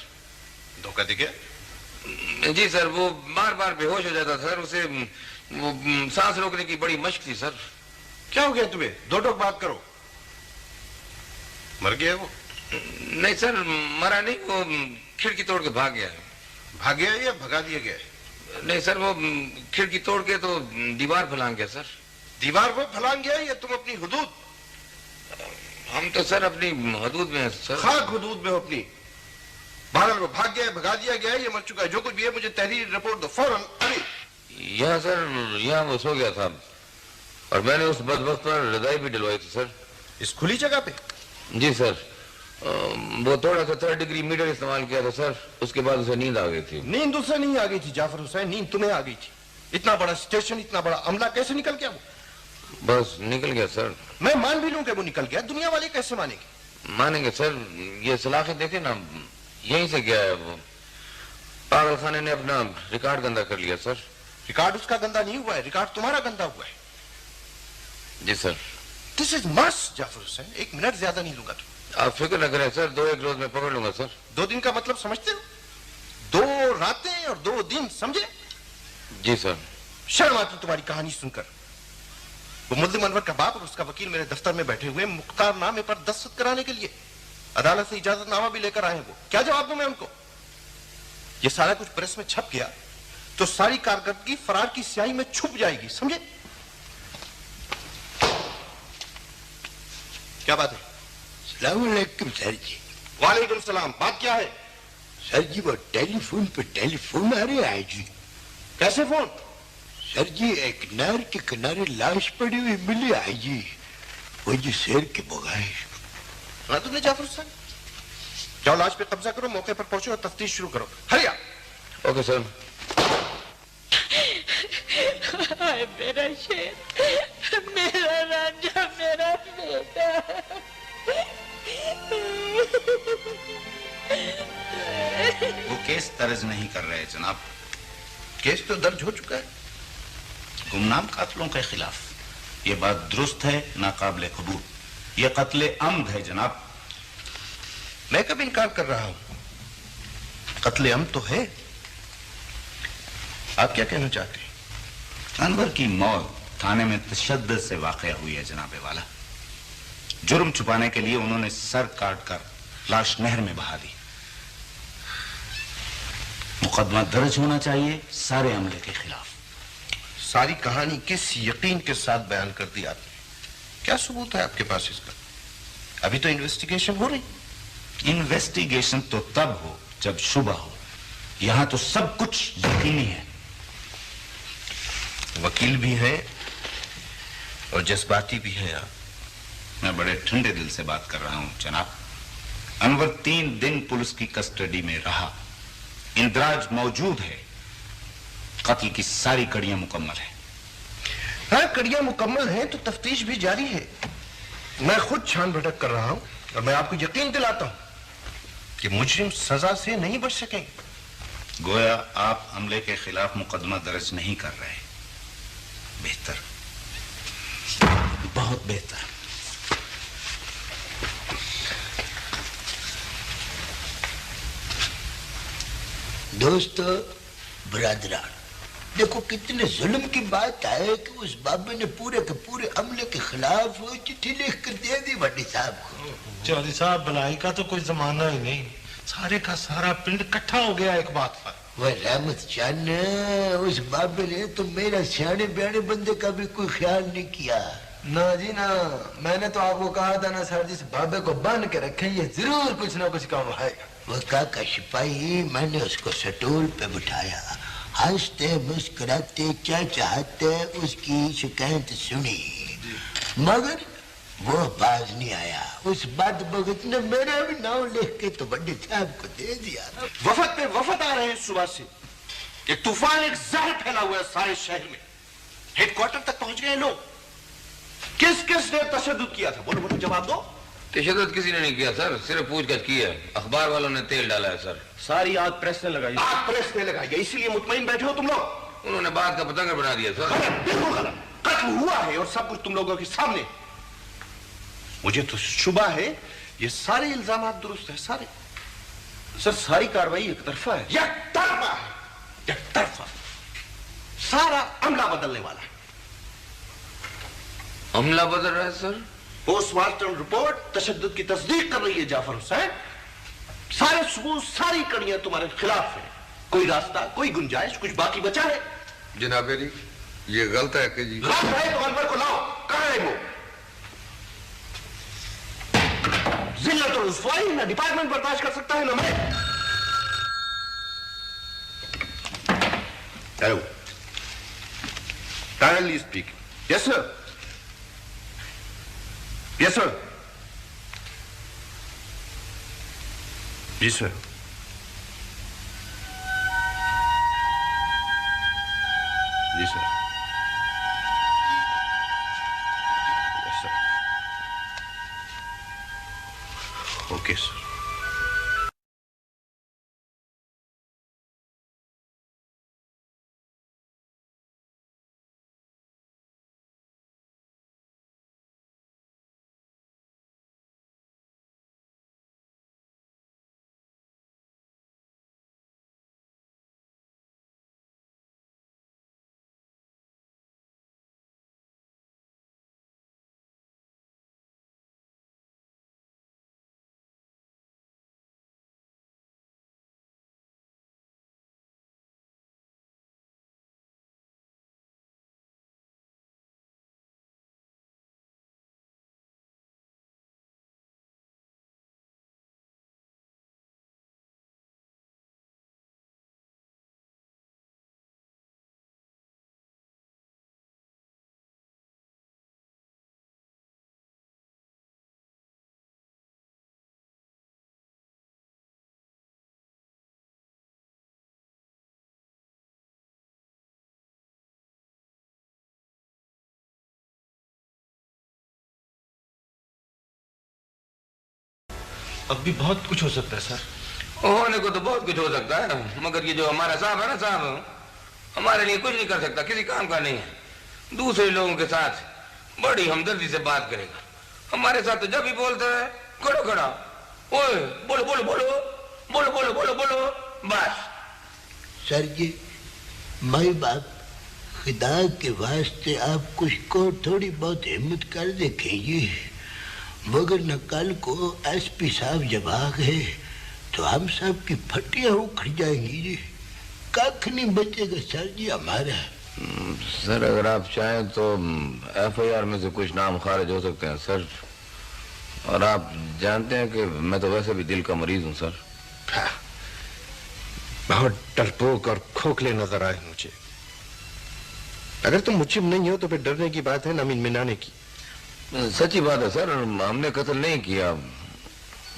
धोखा दे गया? जी सर, वो बार बार बेहोश हो जाता सर, उसे वो सांस रोकने की बड़ी मश्क थी सर। क्या हो गया तुम्हें? दो टोक बात करो। मर गया वो? नहीं सर, मरा नहीं, वो खिड़की तोड़ के भाग गया है। भाग गया या भगा दिया गया? नहीं सर, वो खिड़की तोड़ के तो दीवार फलांग गया सर। दीवार वो फलांग गया या तुम अपनी हुदूद? हम तो सर अपनी हदूद में हैं सर। खाक हुदूद में हो अपनी। बहरहाल वो भाग गया, भगा दिया गया, ये मर चुका है। जो कुछ भी है मुझे तहरीरी रिपोर्ट दो फौरन अभी। यहाँ सर, यहाँ वो सो गया था और मैंने उस बदबख्त पर रजाई भी डलवाई थी सर। इस खुली जगह पे? जी सर, वो थोड़ा सा 3rd डिग्री मीटर इस्तेमाल किया था सर, उसके बाद उसे नींद आ गई थी। नींद उसे नहीं आ गई थी जाफर हुसैन, नींद तुम्हें आ गई थी। इतना बड़ा स्टेशन, इतना बड़ा अमला कैसे निकल गया वो? बस निकल गया सर। मैं मान भी लूं कि वो निकल गया, दुनिया वाले कैसे मानेंगे? मानेंगे सर, ये सलाखें देखे ना, यहीं से गया है वो। पागल खाने ने अपना रिकॉर्ड गंदा कर लिया सर। रिकॉर्ड उसका गंदा नहीं हुआ है, रिकॉर्ड तुम्हारा गंदा हुआ है। जी सर। दिस इज मस जाफर हुसैन, 1 मिनट ज्यादा नहीं लूंगा तुम। आप फिक्र न करें सर, 2-1 रोज में पकड़ लूंगा सर। 2 दिन का मतलब समझते हो? 2 रातें और 2 दिन, समझे? जी सर। शर्म आती तुम्हारी कहानी सुनकर। वो मुल्ज़िम अनवर का बाप और उसका वकील मेरे दफ्तर में बैठे हुए मुख्तारनामे पर दस्तखत कराने के लिए। अदालत से इजाजतनामा भी लेकर आए हैं वो। क्या जवाब दूं मैं उनको? ये सारा कुछ प्रेस में छप गया तो सारी कारकर्दगी फरार की स्याही में छुप जाएगी, समझे? क्या बात है? सलाम अलैकुम सर जी। वालेकुम सलाम। बात क्या है? सर जी वो टेलीफोन पे टेलीफोन आ रहा है जी। कैसे फोन? सर जी एक नहर के किनारे लाश पड़ी हुई मिली है जी, वो जी शेर के बगाए। सुना तुमने जाफर हुसैन? जाओ लाश पे कब्जा करो, मौके पर पहुंचो और तफ्तीश शुरू करो। हरिया। Okay sir. हाय मेरा शेर, मेरा रांझा, मेरा बेटा। वो केस दर्ज नहीं कर रहे जनाब। केस तो दर्ज हो चुका है गुमनाम कातलों के खिलाफ। ये बात दुरुस्त है, नाकाबिले कबूल। ये कत्ले अम्द है जनाब। मैं कब इनकार कर रहा हूं? कत्ले अम्द तो है। आप क्या कहना चाहते हैं? अनवर की मौत थाने में तशद्दुद से वाक़या हुई है जनाबे वाला। जुर्म छुपाने के लिए उन्होंने सर काट कर लाश नहर में बहा दी। मुकदमा दर्ज होना चाहिए सारे अमले के खिलाफ। सारी कहानी किस यकीन के साथ बयान कर दी आपने? क्या सबूत है आपके पास इसका? अभी तो इन्वेस्टिगेशन हो रही। इन्वेस्टिगेशन तो तब हो जब शुबा हो। यहां तो सब कुछ यकीनी है। वकील भी हैं और जज्बाती भी हैं आप। मैं बड़े ठंडे दिल से बात कर रहा हूं जनाब। अनवर 3 दिन पुलिस की कस्टडी में रहा। इंदराज मौजूद है। कत्ल की सारी कड़ियां मुकम्मल है। हाँ, कड़ियां मुकम्मल हैं तो तफ्तीश भी जारी है। मैं खुद छान भटक कर रहा हूं और मैं आपको यकीन दिलाता हूं कि मुजरिम सजा से नहीं बच सकेंगे। गोया आप अमले के खिलाफ मुकदमा दर्ज नहीं कर रहे। बेहतर, बहुत बेहतर। दोस्तों, बरादरान, देखो कितने जुल्म की बात है कि उस बाबे ने पूरे के पूरे अमले के खिलाफ वो चिट्ठी लिख कर दे दी वड्डी साहब को। चौधरी साहब, भलाई का तो कोई जमाना ही नहीं। सारे का सारा पिंड इकट्ठा हो गया एक बात पर। वह रहमत चान, उस बाबे ने तो मेरा सियाने ब्याने बंदे का भी कोई ख्याल नहीं किया। ना जी ना, मैंने तो आपको कहा था ना सर, जिस बाबे को बांध के रखें ये जरूर कुछ ना कुछ काम आएगा। वो काका सिपाही, मैंने उसको सटोल पे बिठाया, हंसते मुस्कुराते चाहते उसकी शिकायत सुनी, मगर वो बाज नहीं आया। उस बात भगत ने मेरा भी नाम लिख के तो बड़े साहब को दे दिया। वफद पे वफद आ रहे हैं सुबह से। एक तूफान, एक जहर फैला हुआ है सारे शहर में। हेडक्वार्टर तक पहुंच गए लोग। किस किस ने तशद्दुद किया था? बोलो बोलो, जवाब दो। तशद्दुद किसी ने नहीं किया सर, सिर्फ पूछताछ की है। अखबार वालों ने तेल डाला है सर। सारी आग प्रेस ने लगाई। आग प्रेस ने लगाई है, इसीलिए मुतमईन बैठे हो तुम लोग। उन्होंने बात का पतंगर बना दिया सर। गलत, बिल्कुल गलत। कत्ल हुआ है और सब कुछ तुम लोगों के सामने। मुझे तो शुबा है ये सारे इल्जामात दुरुस्त है, सारे। सर सारी कार्रवाई एक तरफा है। एक तरफा है, एक तरफा। सारा अमला बदलने वाला है। अमला बदल रहा है सर? पोस्टमार्टम रिपोर्ट तशद्दुद की तस्दीक कर रही है जाफर हुसैन। सारे सबूत, सारी कड़ियां तुम्हारे खिलाफ है। कोई रास्ता, कोई गुंजाइश, कुछ बाकी बचा है? जनाब अली, ये गलत है कि जी। गलत है तो अनवर को लाओ। कहां है वो? जिल्लत और रुसवाई ना डिपार्टमेंट बर्दाश्त कर सकता है ना मैं। Hello, kindly speak. Yes sir, yes sir, जी सर। जी sir, yes sir, okay sir. अब भी बहुत कुछ हो सकता है सर। होने को तो बहुत कुछ हो सकता है, मगर ये जो हमारा साहब है ना साहब, हमारे लिए कुछ नहीं कर सकता, किसी काम का नहीं है। दूसरे लोगों के साथ बड़ी हमदर्दी से बात करेगा, हमारे साथ तो जब भी बोलता है खड़ो खड़ा, ओए बोलो बोलो बोलो बोलो बोलो बोलो बोलो, बस। सर जी, माई बाप, खुदा के वास्ते आप कुछ को थोड़ी बहुत हिम्मत कर देखेंगे, मगर न कल को एसपी साहब जब आ गए तो हम सब की फटियां उखड़ जाएंगी जी, कख नहीं बचेगा सर जी हमारा। सर अगर आप चाहें तो एफआईआर में से कुछ नाम खारिज हो सकते हैं सर, और आप जानते हैं कि मैं तो वैसे भी दिल का मरीज हूं सर। बहुत डरपोक और खोखले नजर आए मुझे। अगर तुम मुझे नहीं हो तो फिर डरने की बात है ना मिनाने की। सच्ची बात है सर, हमने कत्ल नहीं किया,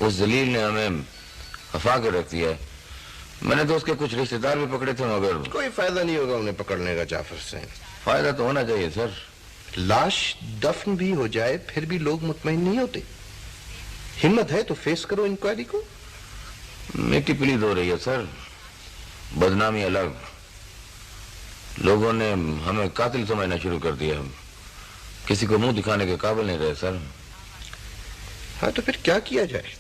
उस जलील ने हमें हफा के रख दिया है। मैंने तो उसके कुछ रिश्तेदार भी पकड़े थे, मगर कोई फायदा नहीं होगा उन्हें पकड़ने का जाफर से। फायदा तो होना चाहिए सर। लाश दफन भी हो जाए फिर भी लोग मुतमईन नहीं होते। हिम्मत है तो फेस करो इंक्वायरी को। मिट्टी पलीद हो रही है सर, बदनामी अलग, लोगों ने हमें कातिल समझना शुरू कर दिया, किसी को मुंह दिखाने के काबिल नहीं रहे सर। हाँ तो फिर क्या किया जाए?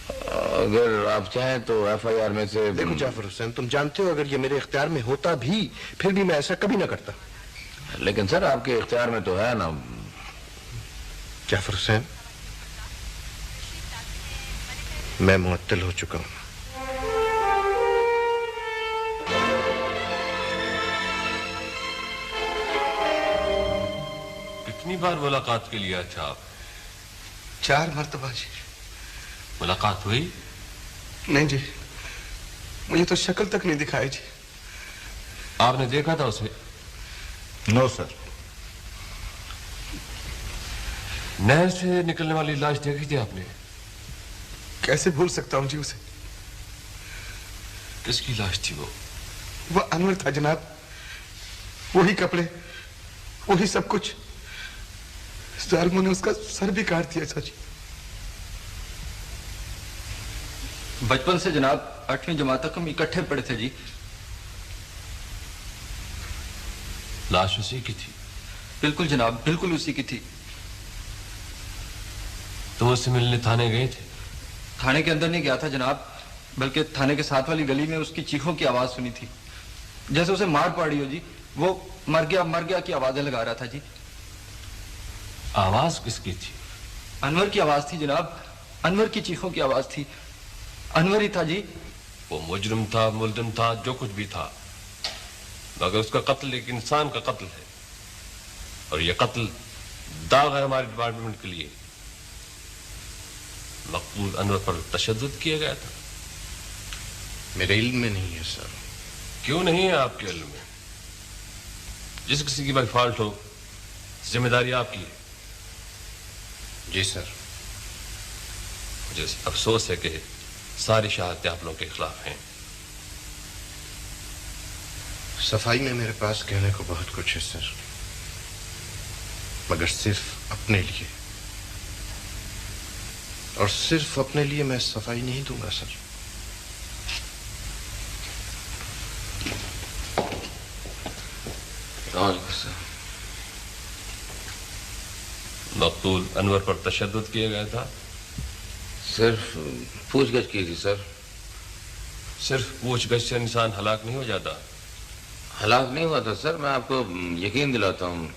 अगर आप चाहें तो एफआईआर में से। देखो जाफर हुसैन, तुम जानते हो अगर ये मेरे इख्तियार में होता भी फिर भी मैं ऐसा कभी ना करता। लेकिन सर आपके इख्तियार में तो है ना। जाफर हुसैन, मैं मुअत्तल हो चुका हूं। कितनी बार मुलाकात के लिए आए थे आप? 4 मरतबा जी। मुलाकात हुई? नहीं जी, मुझे तो शक्ल तक नहीं दिखाई जी। आपने देखा था उसे? No sir. नहर से निकलने वाली लाश देखी थी आपने? कैसे भूल सकता हूं जी उसे। किसकी लाश थी वो? वो अनवर था जनाब, वही कपड़े, वही सब कुछ। जालिमों ने उसका सर भी काट दिया सच। बचपन से जनाब 8वीं जमात तक हम इकट्ठे पढ़े थे जी। लाश उसी की थी? बिल्कुल जनाब, बिल्कुल उसी की थी। तुम उससे मिलने थाने गए थे? थाने के अंदर नहीं गया था जनाब, बल्कि थाने के साथ वाली गली में उसकी चीखों की आवाज सुनी थी, जैसे उसे मार पड़ी हो जी। वो मर गया की आवाजें लगा रहा था जी। आवाज किसकी थी? अनवर की आवाज थी जनाब, अनवर की चीखों की आवाज थी। अनवर ही था जी। वो मुजरिम था, मुल्जिम था, जो कुछ भी था, मगर उसका कत्ल एक इंसान का कत्ल है, और ये कत्ल दाग है हमारे डिपार्टमेंट के लिए। मकबूल अनवर पर तशद्दुद किया गया था। मेरे इल्म में नहीं है सर। क्यों नहीं है आपके इल्म में? जिस किसी की बाई फॉल्ट हो, जिम्मेदारी आपकी है। जी सर। मुझे अफसोस है कि सारी शहादतें आप लोगों के खिलाफ हैं। सफाई में मेरे पास कहने को बहुत कुछ है सर, मगर सिर्फ अपने लिए, और सिर्फ अपने लिए मैं सफाई नहीं दूंगा सर। मकतूल अनवर पर तशद्दुद किया गया था। सिर्फ पूछगछ की थी सर। सिर्फ पूछगछ से इंसान हलाक नहीं हो जाता। हलाक नहीं हुआ था सर, मैं आपको यकीन दिलाता हूँ।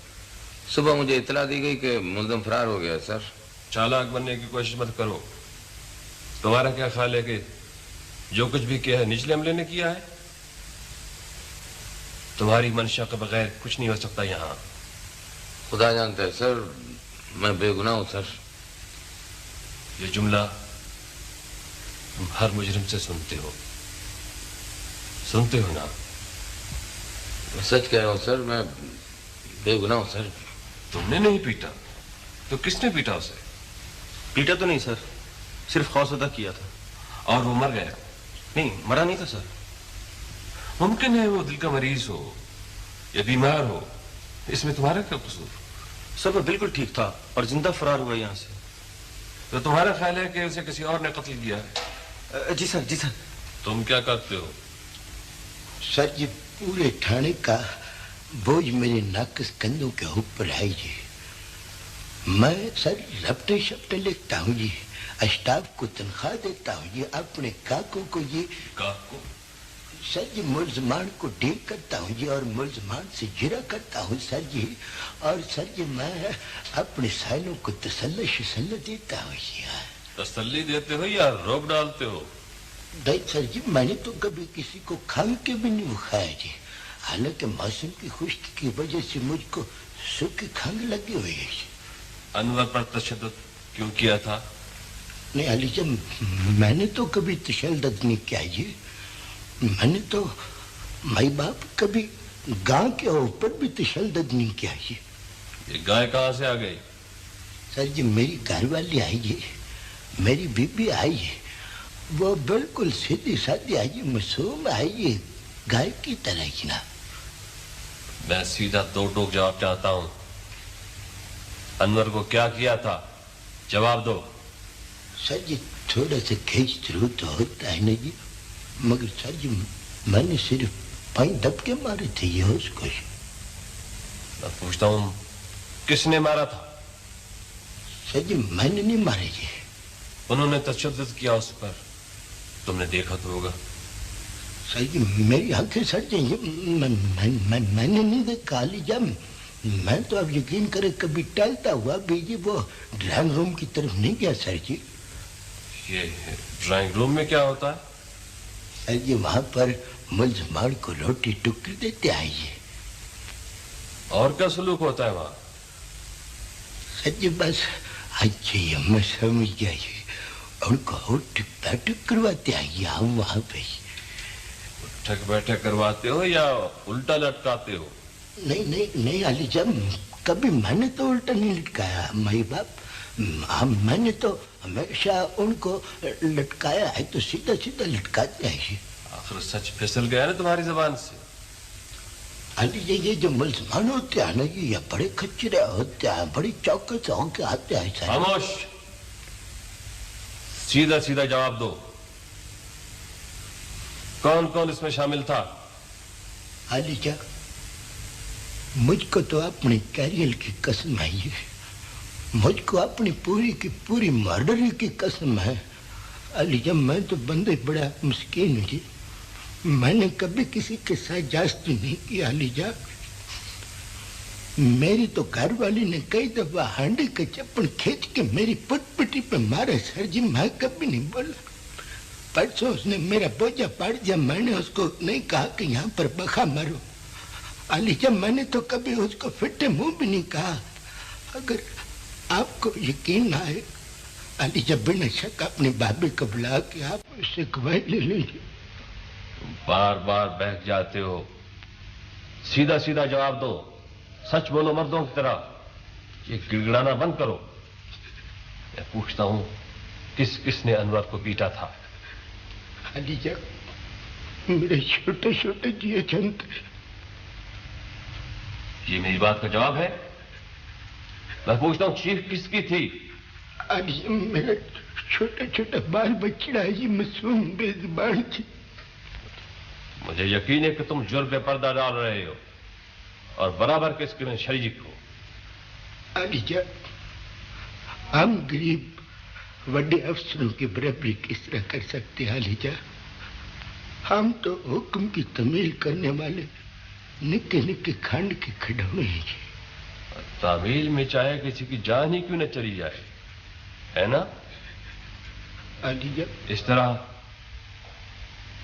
सुबह मुझे इतला दी गई कि मुल्ज़िम फरार हो गया सर। चालाक बनने की कोशिश मत करो। तुम्हारा क्या ख्याल है कि जो कुछ भी किया है निचले अमले ने किया है? तुम्हारी मंशा के बगैर कुछ नहीं हो सकता यहाँ। खुदा जानता है सर, मैं बेगुनाह हूँ सर। ये जुमला तुम हर मुजरिम से सुनते हो ना? मैं सच कह रहा हूँ सर, मैं बेगुनाह हूँ सर। तुमने नहीं पीटा तो किसने पीटा उसे? पीटा तो नहीं सर, सिर्फ खौफजदा किया था। और वो मर गया? नहीं, मरा नहीं था सर। मुमकिन है वो दिल का मरीज हो या बीमार हो, इसमें तुम्हारा क्या कसूर? सर वो बिल्कुल ठीक था और जिंदा फरार हुआ यहाँ से। तो तुम्हारा ख्याल है कि उसे किसी और ने कत्ल किया है? जी सर, जी सर। तुम क्या करते हो? सर ये पूरे थाने का बोझ मेरे नाकस कंधों के ऊपर है जी। मैं सर रफ्ते शफ्ते लिखता हूँ जी, स्टाफ को तनख्वाह देता हूँ जी, अपने काकों को जी सर जी मुल्जमान को डील करता हूँ जी, और मुल्जमान से जिरा करता हूँ सर जी। और सर जी मैं अपने सालों को तसल्ली देता हूँ जी। तसल्ली देते हो या रोक डालते हो? नहीं सर जी, मैंने तो कभी किसी को खांग के भी नहीं खाया जी। हालांकि मौसम की खुश्की की वजह से मुझको सूखी खांग लगी हुई है। अनवर पर तशद्दुद क्यों किया था? नहीं अली जब मैंने तो कभी तशद्दुद नहीं किया जी। मैंने तो माई बाप कभी गांव के ऊपर भी तशद्दुद नहीं किया जी। ये गाय कहाँ से आ गई? सर जी मेरी घरवाली आई है, मेरी बीबी आई है, वो बिल्कुल सीधी सादी आई है, मासूम आई है, गाय की तरह ही ना। मैं सीधा दो टोक जवाब चाहता हूँ। अनवर को क्या किया था? जवाब दो। सर जी थोड़ा सा खींच थ्रू तो होता है ना जी, मगर सर जी मैंने सिर्फ 5 धक्के मारे थे ये उसको। मैं पूछता हूँ किसने मारा था? सर जी मैंने नहीं मारे जी। उन्होंने तशद्दुद किया उस पर, तुमने देखा तो होगा। सर जी मेरी आंखें सर जी मैंने नहीं देखा अली जब। मैं तो अब यकीन करे कभी टहलता हुआ भी जी वो ड्राइंग रूम की तरफ नहीं गया सर जी। ये ड्राइंग रूम में क्या होता है? सर जी वहां पर मुल्जमान को रोटी टुकड़ी देते आइए। और क्या सलूक होता है वहां? सर जी बस अच्छे मैं समझ गया जी, उनको उठक बैठक करवाते आइए हम वहां पे। उठक बैठक करवाते हो या उल्टा लटकाते हो? नहीं नहीं नहीं अली जब कभी मैंने तो उल्टा नहीं लटकाया माई बाप। मैंने तो हमेशा उनको लटकाया है, तो सीधा सीधा लटकाते हैं। आखिर सच फिसल गया ना तुम्हारी जबान से। अली ये जो मुल्जमान होते हैं ना ये बड़े खच्चरे होते हैं, बड़ी चौकस होके आते हैं। खामोश, सीधा सीधा जवाब दो। कौन कौन इसमें शामिल था? अली जा मुझको तो अपने कैरियर की कसम आई है, मुझको अपनी पूरी की पूरी मर्डरी की कसम है अलीजा, मैं तो बंदे बड़ा मुस्किन हूँ जी। मैंने कभी किसी के साथ जासूसी नहीं किया अलीजा। मेरी तो घर वाली ने कई दफा हांडी के चप्पन खींच के मेरी पुटपुटी पे मारे सर जी, मैं कभी नहीं बोला। परसों उसने मेरा बोझा पाड़ दिया, मैंने उसको नहीं कहा कि यहाँ पर बखा मारो अलीजा, मैंने तो कभी उसको फिटे मुंह भी नहीं कहा। अगर आपको यकीन ना आए अलीजा, बिना शक अपनी भाभी को बुला के आप उससे गवाही ले लीजिए। बार बार बहक जाते हो, सीधा सीधा जवाब दो, सच बोलो मर्दों की तरह। ये गिड़गिड़ाना बंद करो। मैं पूछता हूं किस किसने अनवर को पीटा था? अलीजा, मेरे छोटे छोटे जिए चंद। ये मेरी बात का जवाब है? मैं पूछता हूं चीख किसकी थी? अलीजा, मेरे छोटे छोटे बाल बच्चा है जी, मासूम बेजुबान थी। मुझे यकीन है कि तुम जुर्म पे पर्दा डाल रहे हो और बराबर के इसके में शरीक हो। अलीजा, हम गरीब बड़े अफसरों की बराबरी किस तरह कर सकते हैं अलीजा? हम तो हुक्म की तमील करने वाले निके निके खंड के खिडौने हैं जी। तामील में चाहे किसी की जान ही क्यों न चली जाए, है ना अलीजा? इस तरह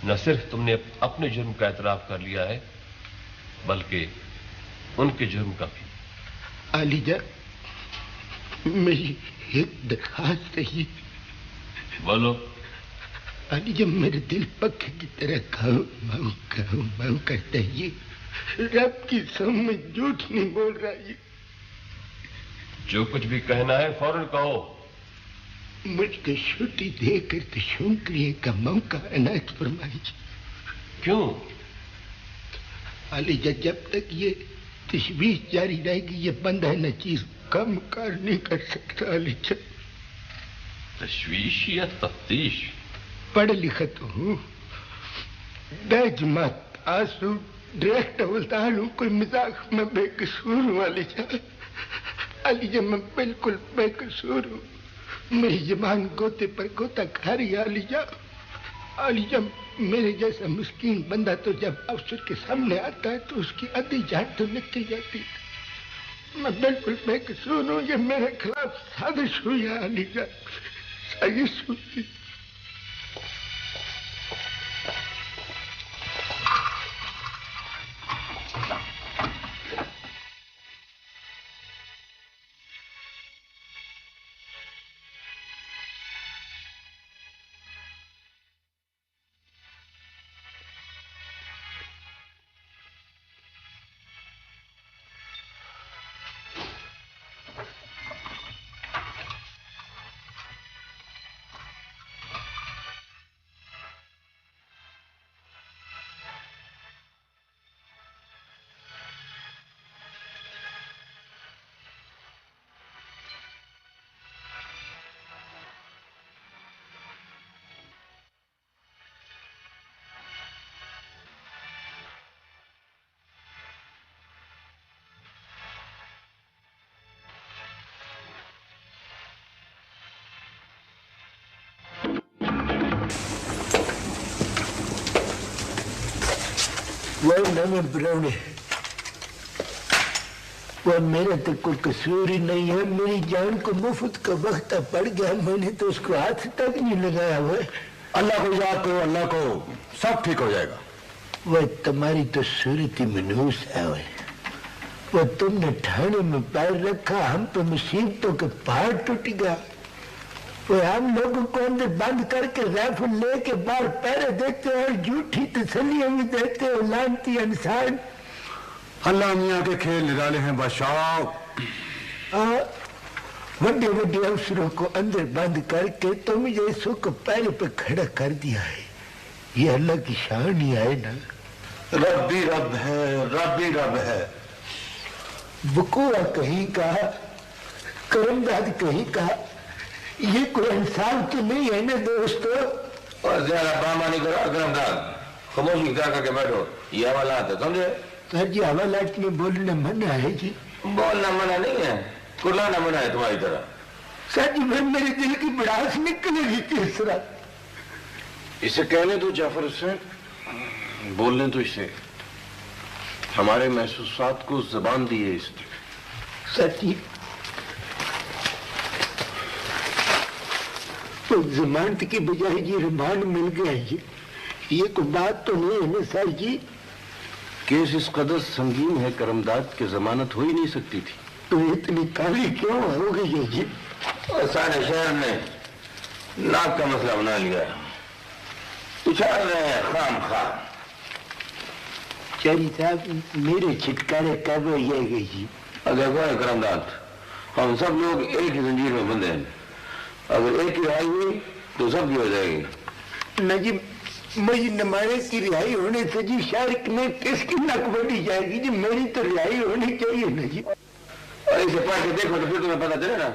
न सिर्फ तुमने अपने जुर्म का एतराफ कर लिया है बल्कि उनके जुर्म का भी। अलीजा, मेरी एक दरखास्त है जी। बोलो। अलीजा, मेरे दिल पक्के की तरह खाऊं करता है ये। रब की समझ झूठ नहीं बोल रहा ये। जो कुछ भी कहना है फौरन कहो। मुझको छुट्टी देकर तो शुक्रिया का मौका अनायत फरमाइए। क्यों? अलीजा, जब तक ये तशवीश जारी रहेगी ये बंदा न चीज कम कार नहीं कर सकता अलीजा। तशवीश या तफ्तीश? पढ़ लिखा तो हूँ, जमात आंसू डायरेक्ट बोलता हूँ, कोई मजाक में बेकसूर हूँ अलीजा। अलीजा, मैं बिल्कुल बेकसूर हूँ। मेरी जबान गोते पर गोता खा रही है अलीजा। अलीजा, मेरे जैसा मुस्किन बंदा तो जब अफसर के सामने आता है तो उसकी आधी जान तो निकल जाती है। मैं बिल्कुल बेकसूर हूँ, ये मेरे खिलाफ साजिश हुई है अलीजा, साजिश हुई। वो नमन ब्राउनी, वो मेरा तो कोई कसूर ही नहीं है। मेरी जान को मुफ्त का वक्त पड़ गया, मैंने तो उसको हाथ तक नहीं लगाया हुआ। अल्लाह को याद करो, अल्लाह को, सब ठीक हो जाएगा। वह तुम्हारी तो सूरत ही मनहूस है। वो तुमने ठाणे में पैर रखा, हम पे मुसीबतों के पहाड़ टूट गया। वो हम लोगों को अंदर बंद करके राइफल लेके बाहर पैरे देते हो, झूठी तसल्लियां भी देते हो, लानती इंसान। अल्लाह मियाँ के खेल निराले हैं बादशाह। बड़े बड़े अफसरों को अंदर बंद करके तुम ये सुख पैर पे खड़ा कर दिया है। ये अल्लाह की शान ही है ना। रब भी रब है, रब भी रब है। बकुआ कहीं कहा, करमदाद कहीं कहा, ये कोई इंसाफ तो नहीं है ना दोस्तों। और ज्यादा बामानी करो करमदाद, खामोशी क्या करके बैठो। ये हवालात है, समझे? सर जी, हवालात में बोलना मना है जी। बोलना मना नहीं है, कुर्लाना मना है तुम्हारी तरह। सर जी फिर मेरे दिल की भड़ास निकलेगी किस तरह? इसे कहने दो जाफर हुसैन, बोलने दो इसे। हमारे महसूसात को जबान दी है इसने। सर जी तो जमानत की बजाय ये रिमांड मिल गया, ये कोई बात तो नहीं है ना सर जी? केस इस कदर संगीन है करमदाद की जमानत हो ही नहीं सकती थी। तो इतनी काली क्यों हो गई है जी? और सारे शहर ने नाक का मसला बना लिया है, उछाल रहे हैं खाम खा। चारी साहब मेरे छिटकारे कब हो जाएगा जी? देखो करमदाद, हम सब लोग एक ही जंजीर में बंधे हैं। अगर एक की रिहाई हुई तो सब की हो जाएगी। न जी मेरी नमारे की रिहाई होने से जी शहर में किसकी नक बढ़ी जाएगी जी? मेरी तो रिहाई होनी चाहिए न जी। और इसे पढ़ के देखो तो फिर तुम्हें पता चले ना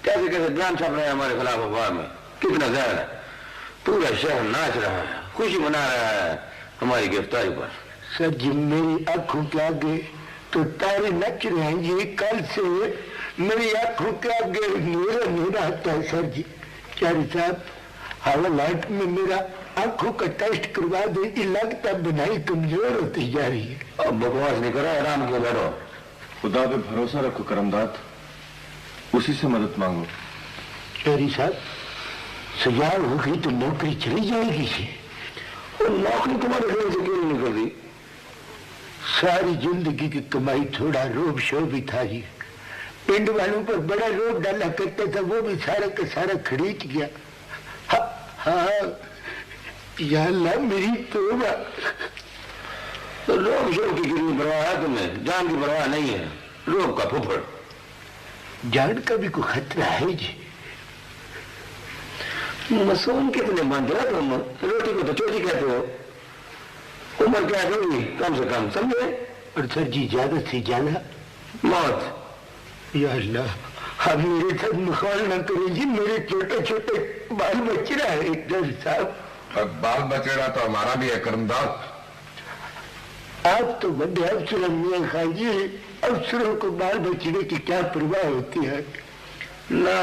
कैसे कैसे बयान छप रहे हैं हमारे खिलाफ अखबार में। कितना जहर है, पूरा शहर नाच रहा है, खुशी मना रहा है हमारी गिरफ्तारी पर। सर जी मेरी आंखों के आगे तो तारे नच रहे हैं जी। कल से मेरी आंखों के आगे मेरा आता है सर जी। चारी साहब हालात में मेरा आंखों का टेस्ट करवा दे, लगता बनाई कमजोर होती जा रही है। अब बकवास नहीं करो, आराम किए बैठो। खुदा पे भरोसा रखो करमदाद, उसी से मदद मांगो। चारी साहब सजा होगी तो नौकरी चली जाएगी जी। और नौकरी तुम्हारे घर से क्यों नहीं निकल दी? सारी जिंदगी की कमाई थोड़ा रोब शोब ही था जी। पिंड वालों पर बड़ा रोब डाला करता था, वो भी सारा का सारा खरीद गया। हाँ या अल्लाह मेरी तौबा। तो रोब शोब की कितनी परवाह है तुम्हें? जान की परवाह नहीं है, रोब का फुफड़। जान का भी कोई खतरा है जी? मासूम कितने बांध रहे तुम, रोटी को तो चोटी कहते हो। उम्र क्या होगी कम से कम, समझे? और सर जी ज्यादा से ज्यादा मौत। या अल्लाह अब मेरे साथ मुखाल न करें जी, मेरे छोटे छोटे बाल बच्चे है एकदम साहब। अब बाल बचेड़ा तो हमारा भी है करमदाद। आप तो बड़े अफसर मियां खान जी, अफसरों को बाल बचड़े की क्या परवाह होती है? ना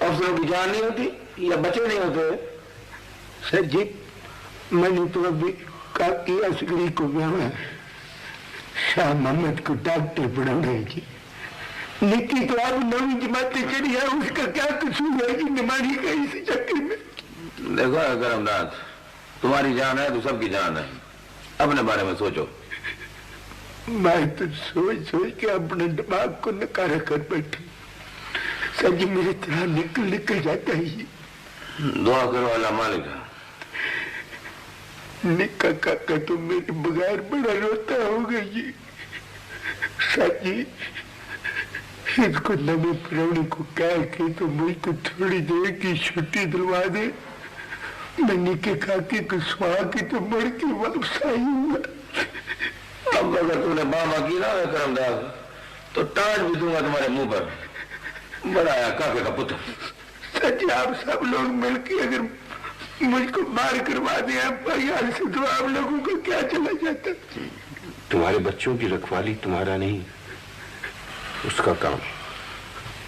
अफसरों की जान नहीं होती या बच्चे नहीं होते? सर जी मैंने तो अभी काकी असगरी को ब्याह शाह मोहम्मद को डॉक्टर पढ़ाना है जी। निकी तो आप नवी जमाते चली है, उसका क्या कसूर है जी निमानी का इस चक्कर में? देखो करमदाद, तुम्हारी जान है तो सबकी जान है, अपने बारे में सोचो। मैं तो सोच सोच के अपने दिमाग को नकारा कर बैठा। सर जी मेरी तरह निकल जाता है। दुआ करो अल्लाह मालिक। निक्का काका तो मेरे बगैर बड़ा रोता होगा जी। सर जी इसको नवे प्राणी को कह के तो मुझको थोड़ी देर की छुट्टी दिलवा दे। मैं निक्के काके को सुहा के तो मर के वापस आई हूँ। अब अगर तुमने बाबा की ना करमदाद तो टांट भी दूंगा तुम्हारे मुंह पर। बड़ा आया काके का पुत्र। सच आप सब लोग मिलकर अगर मुझको मार करवा दिया परिवार से तो आप लोगों को क्या चला जाता? तुम्हारे बच्चों की रखवाली तुम्हारा नहीं, उसका काम।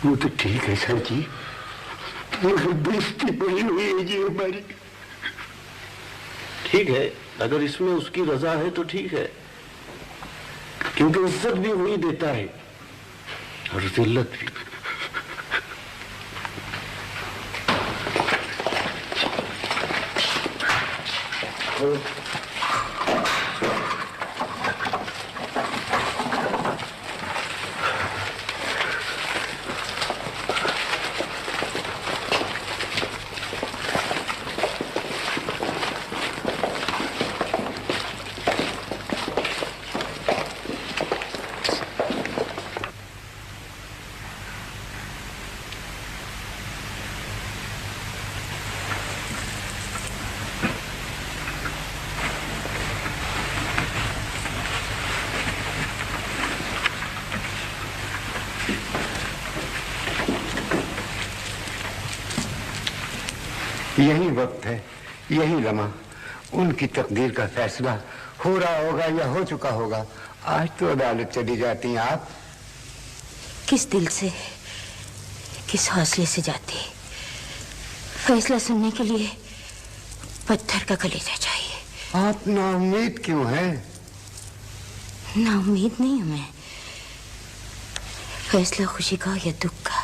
वो तो ठीक है सर जी, वो बेइज्जती बड़ी हुई है जी हमारी। ठीक है, अगर इसमें उसकी रजा है तो ठीक है, क्योंकि इज्जत भी वही देता है और जिल्लत भी। यही वक्त है, यही लम्हा, उनकी तकदीर का फैसला हो रहा होगा या हो चुका होगा। आज तो अदालत चली जाती हैं आप। किस दिल से किस हौसले से जाती। फैसला सुनने के लिए पत्थर का कलेजा चाहिए। आप नाउम्मीद क्यों हैं? नाउम्मीद नहीं हूं मैं। फैसला खुशी का या दुख का